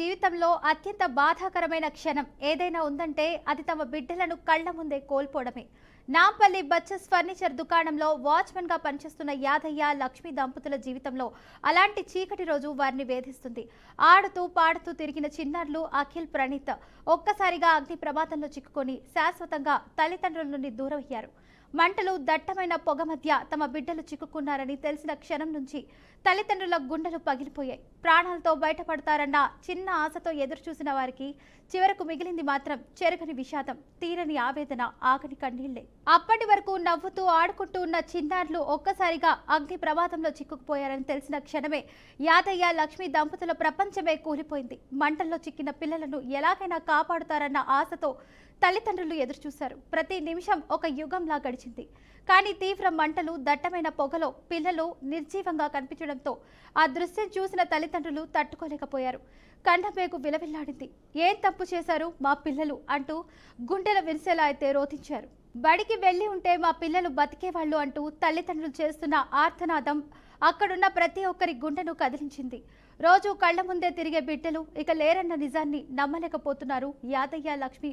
జీవితంలో అత్యంత బాధాకరమైన క్షణం ఏదైనా ఉందంటే అది తమ బిడ్డలను కళ్ల ముందే కోల్పోవడమే. నాంపల్లి బచ్చస్ ఫర్నిచర్ దుకాణంలో వాచ్మెన్ గా పనిచేస్తున్న యాదయ్య లక్ష్మి దంపతుల జీవితంలో అలాంటి చీకటి రోజు వారిని వేధిస్తుంది. ఆడుతూ పాడుతూ తిరిగిన చిన్నారులు అఖిల్, ప్రణీత్ ఒక్కసారిగా అగ్ని ప్రమాదంలో చిక్కుకొని శాశ్వతంగా తల్లిదండ్రుల నుండి దూరమయ్యారు. మంటలు, దట్టమైన పొగ మధ్య తమ బిడ్డలు చిక్కుకున్నారని తెలిసిన క్షణం నుంచి తల్లిదండ్రుల గుండెలు పగిలిపోయాయి. ప్రాణాలతో బయటపడతారన్న చిన్న ఆశతో ఎదురుచూసిన వారికి చివరకు మిగిలింది మాత్రం చెరగని విషాదం, తీరని ఆవేదన, ఆగని కన్నీళ్లే. అప్పటి వరకు నవ్వుతూ ఆడుకుంటూ ఉన్న చిన్నారులు ఒక్కసారిగా అగ్ని ప్రమాదంలో చిక్కుకుపోయారని తెలిసిన క్షణమే యాదయ్య లక్ష్మి దంపతుల ప్రపంచమే కూలిపోయింది. మంటల్లో చిక్కిన పిల్లలను ఎలాగైనా కాపాడుతారన్న ఆశతో తల్లిదండ్రులు ఎదురుచూశారు. ప్రతి నిమిషం ఒక యుగంలా గడిచింది. కానీ తీవ్ర మంటలు, దట్టమైన పొగలో పిల్లలు నిర్జీవంగా కనిపించడంతో ఆ దృశ్యం చూసిన తల్లిదండ్రులు తట్టుకోలేకపోయారు. కంఠమేగు విలవిల్లాడింది. ఏం తప్పు చేశారు మా పిల్లలు అంటూ గుండెల విరిసేలా అయితే రోధించారు. బడికి వెళ్లి ఉంటే మా పిల్లలు బతికేవాళ్లు అంటూ తల్లిదండ్రులు చేస్తున్న ఆర్తనాదం అక్కడున్న ప్రతి ఒక్కరి గుండెను కదిలించింది. రోజు కళ్ల ముందే తిరిగే బిడ్డలు ఇక లేరన్న నిజాన్ని నమ్మలేకపోతున్నారు యాదయ్య, లక్ష్మి.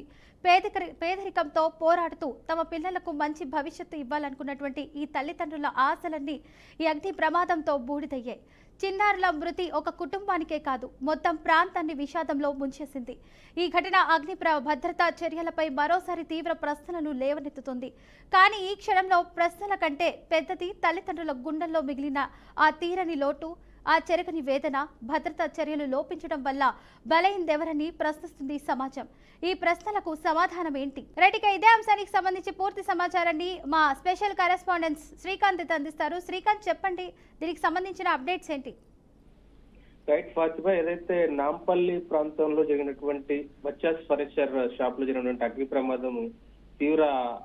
పేదరికంతో పోరాడుతూ తమ పిల్లలకు మంచి భవిష్యత్తు ఇవ్వాలనుకున్నటువంటి ఈ తల్లిదండ్రుల ఆశలన్నీ ఈ అగ్ని ప్రమాదంతో బూడిదయ్యాయి. చిన్నారుల మృతి ఒక కుటుంబానికే కాదు, మొత్తం ప్రాంతాన్ని విషాదంలో ముంచేసింది. ఈ ఘటన అగ్ని భద్రతా చర్యలపై మరోసారి తీవ్ర ప్రశ్నలను లేవనెత్తుతుంది. కానీ ఈ క్షణంలో ప్రశ్నల కంటే పెద్దది తల్లిదండ్రుల గుండెల్లో మిగిలిన ఆ తీరని లోటు, ఆ చెరగని వేదన. భద్రతా చర్యలు లోపించడం వల్ల బలైందెవరని ప్రశ్నిస్తుంది సమాజం. ఈ ప్రశ్నలకు సమాధానం ఏంటి? రైట్గా ఇదే అంశానికి సంబంధించి పూర్తి సమాచారాన్ని మా స్పెషల్ కరెస్పాండెంట్ శ్రీకాంత్ అందిస్తారు. శ్రీకాంత్, చెప్పండి, దీనికి సంబంధించిన అప్డేట్స్ ఏంటి? రైట్ ఫాతిమా, ఏదైతే నాంపల్లి ప్రాంతంలో జరిగినటువంటి బచ్చాస్ ఫర్నిచర్ షాప్ లో జరిగినటువంటి అగ్ని ప్రమాదం తీవ్ర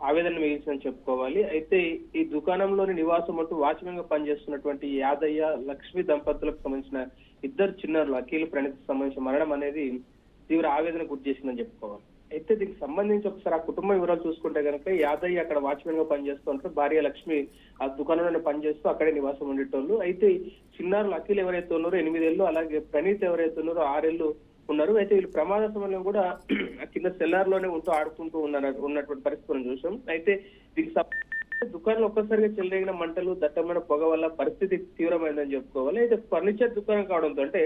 ఆవేదన మిగిల్చిందని చెప్పుకోవాలి. అయితే ఈ దుకాణంలోని నివాసం అంటూ వాచ్మెన్ గా పనిచేస్తున్నటువంటి యాదయ్య, లక్ష్మి దంపతులకు సంబంధించిన ఇద్దరు చిన్నారులు అఖిల్, ప్రణీత్ సంబంధించిన మరణం అనేది తీవ్ర ఆవేదన గురి చేసిందని చెప్పుకోవాలి. అయితే దీనికి సంబంధించి ఒకసారి ఆ కుటుంబ వివరాలు చూసుకుంటే కనుక యాదయ్య అక్కడ వాచ్మెన్ గా పనిచేస్తూ ఉంటారు, భార్య లక్ష్మి ఆ దుకాణంలోనే పనిచేస్తూ అక్కడే నివాసం ఉండేటోళ్ళు. అయితే చిన్నారులు అఖిల్ ఎవరైతే ఉన్నారో 8 ఏళ్ళు, అలాగే ప్రణీత్ ఎవరైతే ఉన్నారో 6 ఏళ్ళు ఉన్నారు. అయితే వీళ్ళు ప్రమాద సమయంలో కూడా కింద సెల్లార్ లోనే ఉంటూ ఆడుకుంటూ ఉన్నటువంటి పరిస్థితి మనం చూసాం. అయితే దీనికి దుకాణంలో ఒక్కసారిగా చెలరేగిన మంటలు, దట్టమైన పొగ వల్ల పరిస్థితి తీవ్రమైందని చెప్పుకోవాలి. అయితే ఫర్నిచర్ దుకాణం కావడంతో అంటే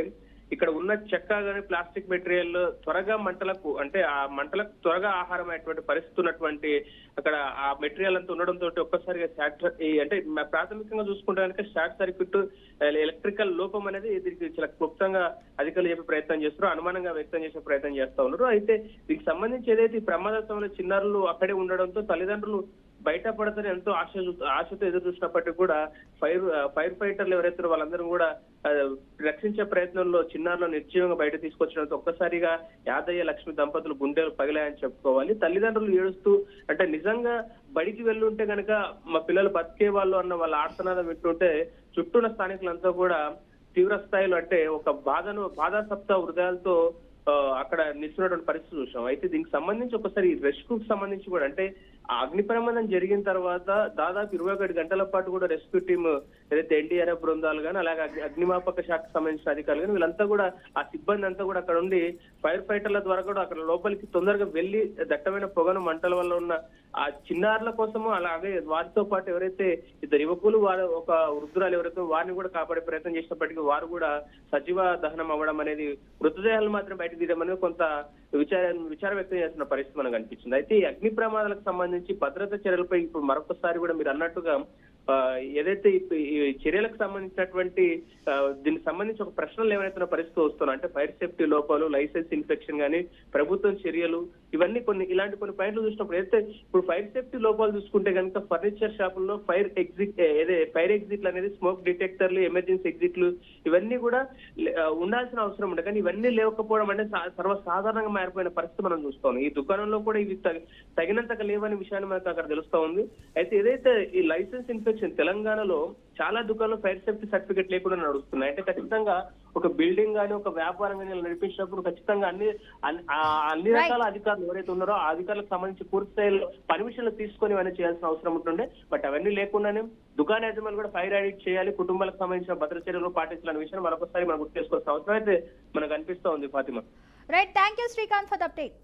ఇక్కడ ఉన్న చెక్క గానీ ప్లాస్టిక్ మెటీరియల్ త్వరగా మంటలకు, అంటే ఆ మంటలకు త్వరగా ఆహారం అయ్యేటువంటి పరిస్థితి ఉన్నటువంటి అక్కడ ఆ మెటీరియల్ అంతా ఉండడంతో ఒక్కసారిగా అంటే ప్రాథమికంగా చూసుకుంటే కనుక షార్ట్ సర్క్యూట్, ఎలక్ట్రికల్ లోపం అనేది దీనికి చాలా క్లుప్తంగా అధికారులు చెప్పే ప్రయత్నం చేస్తారు, అనుమానంగా వ్యక్తం చేసే ప్రయత్నం చేస్తా ఉన్నారు. అయితే దీనికి సంబంధించి ఏదైతే ఈ ప్రమాద సమయంలో చిన్నారులు అక్కడే ఉండడంతో తల్లిదండ్రులు బయటపడతారని ఎంతో ఆశతో ఎదురు చూసినప్పటికీ కూడా ఫైర్ ఫైటర్లు ఎవరైతే వాళ్ళందరూ కూడా రక్షించే ప్రయత్నంలో చిన్నారులను నిర్జీవంగా బయట తీసుకొచ్చడంతో ఒక్కసారిగా యాదయ్య, లక్ష్మి దంపతులు గుండెలు పగిలాయని చెప్పుకోవాలి. తల్లిదండ్రులు ఏడుస్తూ అంటే నిజంగా బడికి వెళ్ళుంటే కనుక మా పిల్లలు బతికే వాళ్ళు అన్న వాళ్ళ ఆర్తనాదం వింటుంటే చుట్టూన్న స్థానికులంతా కూడా తీవ్ర స్థాయిలో అంటే ఒక బాధాసప్త హృదయాలతో అక్కడ నిల్చున్నటువంటి పరిస్థితి చూసాం. అయితే దీనికి సంబంధించి ఒకసారి రెస్క్యూ సంబంధించి కూడా అంటే ఆ అగ్ని ప్రమాదం జరిగిన తర్వాత దాదాపు 21 గంటల పాటు కూడా రెస్క్యూ టీమ్ ఏదైతే ఎన్డీఆర్ఎఫ్ బృందాలు కానీ అలాగే అగ్నిమాపక శాఖకు సంబంధించిన అధికారులు కానీ వీళ్ళంతా కూడా ఆ సిబ్బంది అంతా కూడా అక్కడ ఉండి ఫైర్ ఫైటర్ల ద్వారా కూడా అక్కడ లోపలికి తొందరగా వెళ్లి దట్టమైన పొగను, మంటల వల్ల ఉన్న ఆ చిన్నారుల కోసము అలాగే వారితో పాటు ఎవరైతే ఇద్దరు యువకులు, వారు ఒక వృద్ధురాలు ఎవరైతే వారిని కూడా కాపాడే ప్రయత్నం చేసినప్పటికీ వారు కూడా సజీవ దహనం అవ్వడం అనేది, మృతదేహాలు మాత్రం బయటకు తీయడం అనేది కొంత విచారం వ్యక్తం చేస్తున్న పరిస్థితి మనకు అనిపించింది. అయితే ఈ అగ్ని ప్రమాదాలకు సంబంధించి భద్రతా చర్యలపై ఇప్పుడు మరొకసారి కూడా మీరు అన్నట్టుగా ఏదైతే ఈ చర్యలకు సంబంధించినటువంటి దీనికి సంబంధించి ఒక ప్రశ్నలు ఏమైనా పరిస్థితి వస్తున్నాయి అంటే ఫైర్ సేఫ్టీ లోపాలు, లైసెన్స్ ఇన్స్పెక్షన్ కానీ ప్రభుత్వం చర్యలు, ఇవన్నీ ఇలాంటి కొన్ని పాయింట్లు చూసినప్పుడు అయితే ఇప్పుడు ఫైర్ సేఫ్టీ లోపాలు చూసుకుంటే కనుక ఫర్నిచర్ షాపుల్లో ఫైర్ ఎగ్జిట్లు అనేది స్మోక్ డిటెక్టర్లు, ఎమర్జెన్సీ ఎగ్జిట్లు ఇవన్నీ కూడా ఉండాల్సిన అవసరం ఉండే, కానీ ఇవన్నీ లేకపోవడం అంటే సర్వసాధారణంగా మారిపోయిన పరిస్థితి మనం చూస్తాం. ఈ దుకాణంలో కూడా ఇవి తగినంతగా లేవనే విషయాన్ని మనకు అక్కడ తెలుస్తా ఉంది. అయితే ఏదైతే ఈ లైసెన్స్ ఇన్స్పెక్షన్ తెలంగాణలో చాలా దుకాణాలు ఫైర్ సేఫ్టీ సర్టిఫికేట్ లేకుండా నడుస్తున్నాయి. అంటే ఖచ్చితంగా ఒక బిల్డింగ్ కానీ ఒక వ్యాపారం కానీ నడిపించినప్పుడు ఖచ్చితంగా అన్ని రకాల అధికారులు ఎవరైతే ఉన్నారో ఆ అధికారులకు సంబంధించి పూర్తి స్థాయిలో పర్మిషన్లు తీసుకొని ఇవన్నీ చేయాల్సిన అవసరం ఉంటుండే. బట్ అవన్నీ లేకుండానే దుకాణ యజమానులు కూడా ఫైర్ ఆడిట్ చేయాలి, కుటుంబాలకు సంబంధించిన భద్రత చర్యలు పాటించాలనే విషయం మరొకసారి మనం గుర్తు చేసుకోవాల్సిన అవసరం అయితే మనకు అనిపిస్తూ ఉంది Fatima. Right, thank you Srikanth for the update.